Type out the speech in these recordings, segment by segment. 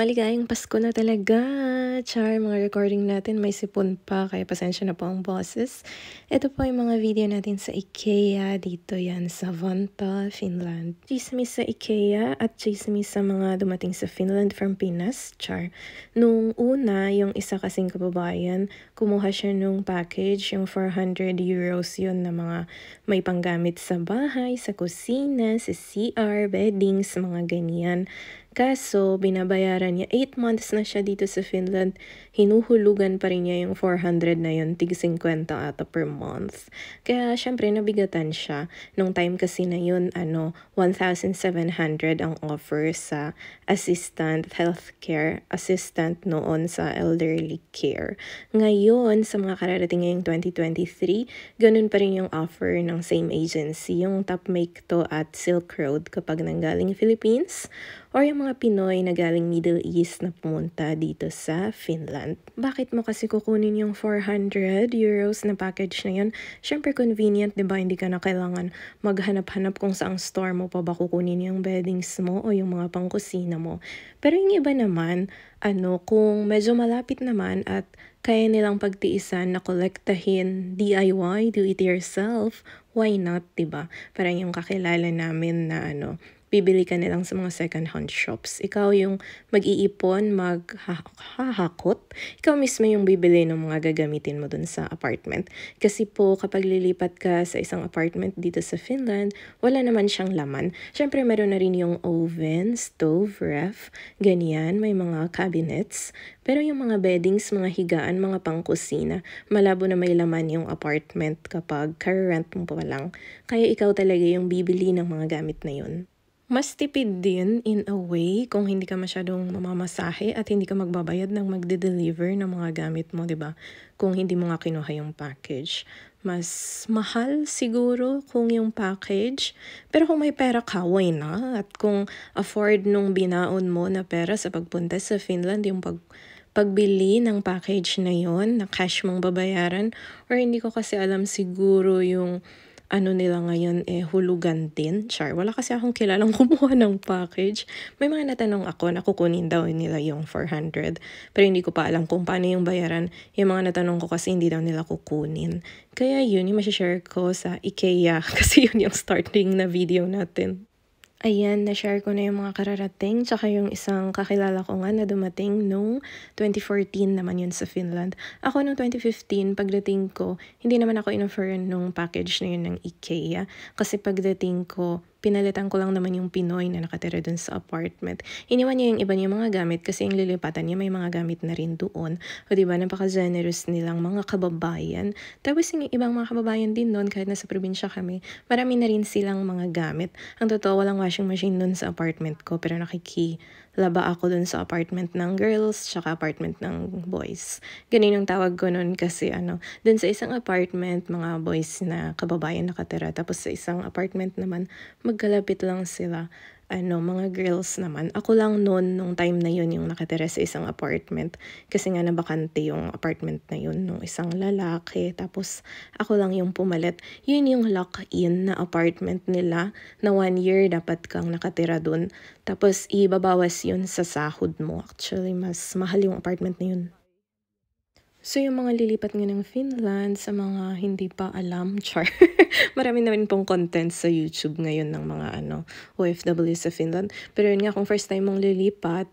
Maligayang Pasko na talaga! Char, mga recording natin may sipon pa, kaya pasensya na po ang boses. Ito po yung mga video natin sa IKEA, dito yan sa Vantaa, Finland. Chismis sa IKEA at chismis sa mga dumating sa Finland from Pinas, char. Nung una, yung isa kasing kababayan, kumuha siya nung package, yung 400 euros yun na mga may panggamit sa bahay, sa kusina, sa CR, beddings, mga ganyan. Kaso, binabayaran niya. 8 months na siya dito sa Finland. Hinuhulugan pa rin niya yung 400 na yun. Tig 50 ata per month. Kaya, syempre, nabigatan siya. Nung time kasi na yun, 1,700 ang offer sa healthcare assistant noon sa elderly care. Ngayon, sa mga kararating ngayong 2023, ganun pa rin yung offer ng same agency. Yung Topmake to at Silk Road kapag nanggaling Philippines, or yung mga Pinoy na galing Middle East na pumunta dito sa Finland. Bakit mo kasi kukunin yung 400 euros na package na yun? Syempre convenient, di ba? Hindi ka na kailangan maghanap-hanap kung saang store mo pa ba kukunin yung beddings mo o yung mga pangkusina mo. Pero yung iba naman, kung medyo malapit naman at kaya nilang pagtiisan na kolektahin DIY, do it yourself, why not, diba? Parang yung kakilala namin na bibili ka nilang sa mga second-hand shops. Ikaw yung mag-iipon, maghahakot. Ikaw mismo yung bibili ng mga gagamitin mo dun sa apartment. Kasi po, kapag lilipat ka sa isang apartment dito sa Finland, wala naman siyang laman. Siyempre, meron na rin yung oven, stove, ref, ganyan. May mga cabinets. Pero yung mga beddings, mga higaan, mga pangkusina, malabo na may laman yung apartment kapag car-rent mo pa lang. Kaya ikaw talaga yung bibili ng mga gamit na yun. Mas tipid din in a way kung hindi ka masyadong mamamasahe at hindi ka magbabayad ng magde-deliver ng mga gamit mo, 'di ba? Kung hindi mo nga kinuha yung package. Mas mahal siguro kung yung package. Pero kung may pera ka, why not? At kung afford nung binaon mo na pera sa pagpunta sa Finland, yung pagbili ng package na yon na cash mong babayaran, or hindi ko kasi alam, siguro yung nila ngayon hulugan din. Char, wala kasi akong kilalang kumuha ng package. May mga natanong ako na kukunin daw nila yung 400. Pero hindi ko pa alam kung paano yung bayaran. Yung mga natanong ko kasi hindi daw nila kukunin. Kaya yun yung masishare ko sa IKEA kasi yun yung starting na video natin. Ayan, na-share ko na yung mga kararating, tsaka yung isang kakilala ko nga na dumating nung 2014 naman yun sa Finland. Ako nung 2015, pagdating ko, hindi naman ako in-offer nung package na yun ng IKEA. Kasi pagdating ko, pinalitan ko lang naman yung Pinoy na nakatira dun sa apartment. Iniwan niya yung iba niyang mga gamit kasi yung lilipatan niya may mga gamit na rin doon. O diba, napaka-generous nilang mga kababayan. Tapos yung ibang mga kababayan din doon, kahit nasa probinsya kami, marami na rin silang mga gamit. Ang totoo, walang washing machine doon sa apartment ko, pero nakikilaba ako doon sa apartment ng girls, tsaka apartment ng boys. Ganun yung tawag ko noon kasi doon sa isang apartment, mga boys na kababayan nakatira. Tapos sa isang apartment naman, magkalapit lang sila, mga girls naman. Ako lang noon, nung time na yun, yung nakatira sa isang apartment. Kasi nga nabakante yung apartment na yun, nung isang lalaki. Tapos ako lang yung pumalit. Yun yung lock-in na apartment nila, na 1 year dapat kang nakatira dun. Tapos ibabawas yun sa sahod mo. Actually, mas mahal yung apartment na yun. So, yung mga lilipat nga ng Finland, sa mga hindi pa alam, char, marami na rin pong content sa YouTube ngayon ng mga OFW sa Finland. Pero yun nga, kung first time mong lilipat,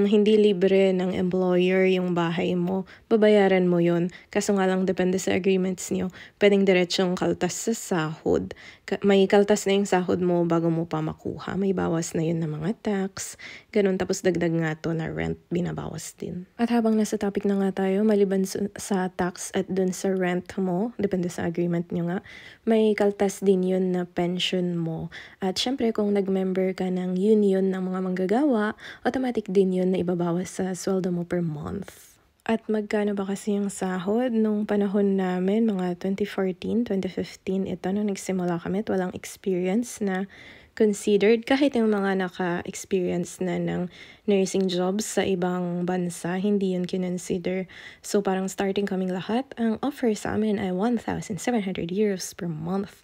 hindi libre ng employer yung bahay mo. Babayaran mo yun. Kaso nga lang, depende sa agreements niyo. Pwedeng diretsong kaltas sa sahod. May kaltas na yung sahod mo bago mo pa makuha. May bawas na yun ng mga tax. Ganun, tapos dagdag nga to na rent, binabawas din. At habang nasa topic na nga tayo, maliban sa tax at dun sa rent mo, depende sa agreement nyo nga, may kaltas din yun na pension mo. At syempre, kung nag-member ka ng union ng mga manggagawa, automatic din yun na ibabawas sa sweldo mo per month. At magkano ba kasi yung sahod? Nung panahon namin, mga 2014, 2015, ito, nung nagsimula kami at walang experience na considered. Kahit yung mga naka-experience na ng nursing jobs sa ibang bansa, hindi yun kinonsider. So parang starting kaming lahat, ang offer sa amin ay 1,700 euros per month.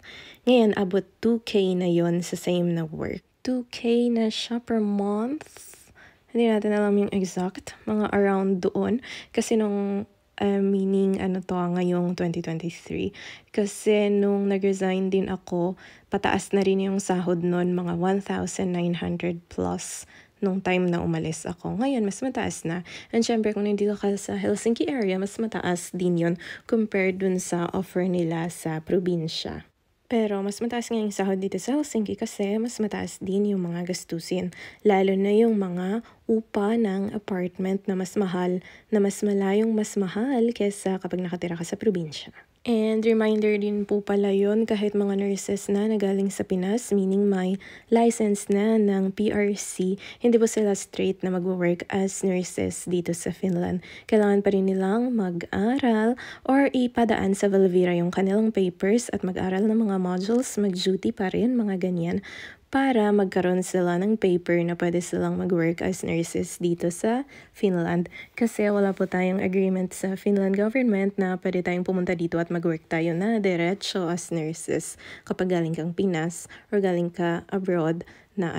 Ngayon, abot 2K na yon sa same na work. 2K na siya per month. Hindi natin alam yung exact, mga around doon. Kasi nung meaning ngayong 2023. Kasi nung nag-resign din ako, pataas na rin yung sahod nun, mga 1,900 plus nung time na umalis ako. Ngayon, mas mataas na. And syempre, kung nandito ka sa Helsinki area, mas mataas din yun compared dun sa offer nila sa probinsya. Pero mas mataas nga yung sahod dito sa Helsinki kasi mas mataas din yung mga gastusin. Lalo na yung mga upa ng apartment na mas mahal, na mas malayong mas mahal kesa kapag nakatira ka sa probinsya. And reminder din po pala yun kahit mga nurses na nagaling sa Pinas, meaning may license na ng PRC, hindi po sila straight na mag-work as nurses dito sa Finland. Kailangan pa rin nilang mag-aral or ipadaan sa Valvira yung kanilang papers at mag-aral ng mga modules, mag-duty pa rin, mga ganyan, para magkaroon sila ng paper na pwede silang mag-work as nurses dito sa Finland. Kasi wala po tayong agreement sa Finland government na pwede tayong pumunta dito at mag-work tayo na diretso as nurses kapag galing kang Pinas or galing ka abroad na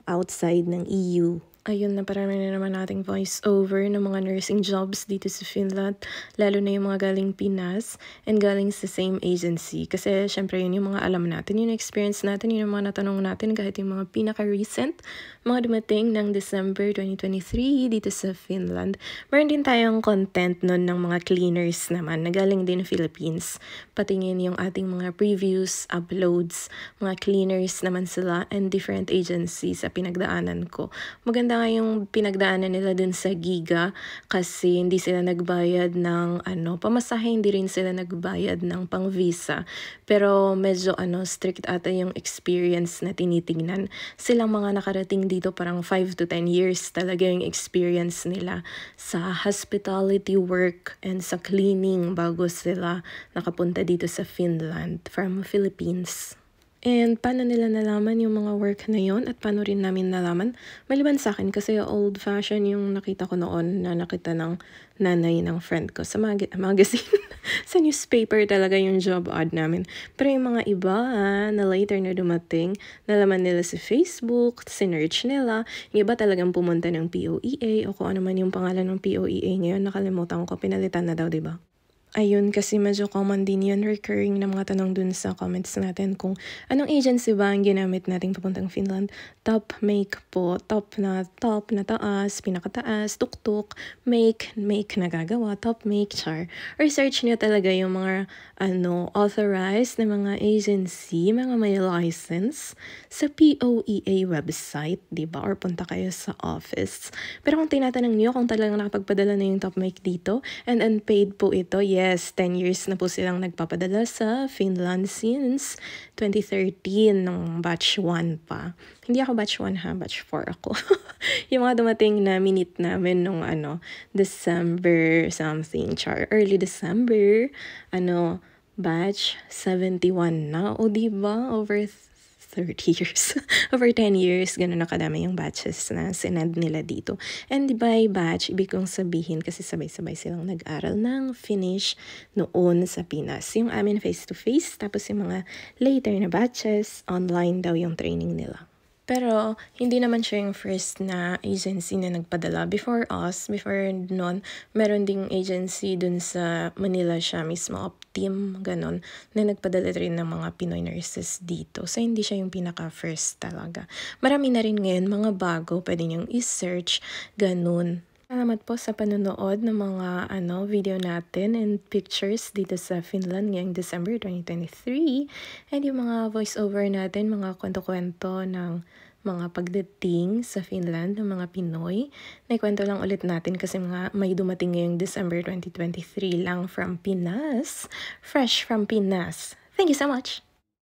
outside ng EU. Ayun na parang na naman nating voice over ng mga nursing jobs dito sa Finland, lalo na yung mga galing Pinas and galing sa same agency. Kasi syempre yun yung mga alam natin, yung experience natin, yun yung mga natanong natin kahit yung mga pinaka-recent, mga dumating ng December 2023 dito sa Finland. Meron din tayong content nun ng mga cleaners naman na galing din Philippines. Patingin yung ating mga previews, uploads, mga cleaners naman sila and different agencies sa pinagdaanan ko. Maganda nga yung pinagdaanan nila dun sa Giga kasi hindi sila nagbayad ng pamasahe, hindi rin sila nagbayad ng pang-visa. Pero medyo strict ata yung experience na tinitingnan. Silang mga nakarating dito parang 5 to 10 years talaga yung experience nila sa hospitality work and sa cleaning bago sila nakapunta dito sa Finland from Philippines. And paano nila nalaman yung mga work na yon at paano rin namin nalaman? Maliban sa akin kasi old-fashioned yung nakita ko noon na nakita ng nanay ng friend ko sa magazine. Sa newspaper talaga yung job ad namin. Pero yung mga iba na later na dumating, nalaman nila sa Facebook, sinearch nila. Yung iba talagang pumunta ng POEA o kung ano man yung pangalan ng POEA ngayon. Nakalimutan ko, pinalitan na daw, diba? Ayun, kasi medyo common din yun, recurring na mga tanong dun sa comments natin kung anong agency ba ang ginamit nating papuntang Finland. Top make po, top na taas, pinakataas, tuktok, make nagagawa, top make, char. Or search niyo talaga yung mga authorized na mga agency, mga may license sa POEA website, diba? Or punta kayo sa office. Pero kung tinatanong niyo kung talagang nakapagpadala na yung top make dito, and unpaid po ito, yes, 10 years na po silang nagpapadala sa Finland since 2013 nung batch 1 pa. Hindi ako batch 1 ha, batch 4 ako. Yung mga dumating na minute namin nung December something, early December, batch 71 na. O diba, over 30 years. Over 10 years, ganun na kadami yung batches na sinend nila dito. And by batch, ibig kong sabihin kasi sabay-sabay silang nag-aral ng Finnish noon sa Pinas. Yung amin face-to-face, tapos yung mga later na batches, online daw yung training nila. Pero, hindi naman siya yung first na agency na nagpadala. Before nun, meron ding agency dun sa Manila siya mismo, Optim, ganon, na nagpadala rin ng mga Pinoy nurses dito. So, hindi siya yung pinaka-first talaga. Marami na rin ngayon, mga bago, pwede niyong i-search, ganon. Salamat po sa panonood ng mga video natin and pictures dito sa Finland ngayong December 2023. And yung mga voiceover natin, mga kwento-kwento ng mga pagdating sa Finland ng mga Pinoy. Naikwento lang ulit natin kasi may dumating ngayong December 2023 lang from Pinas. Fresh from Pinas. Thank you so much!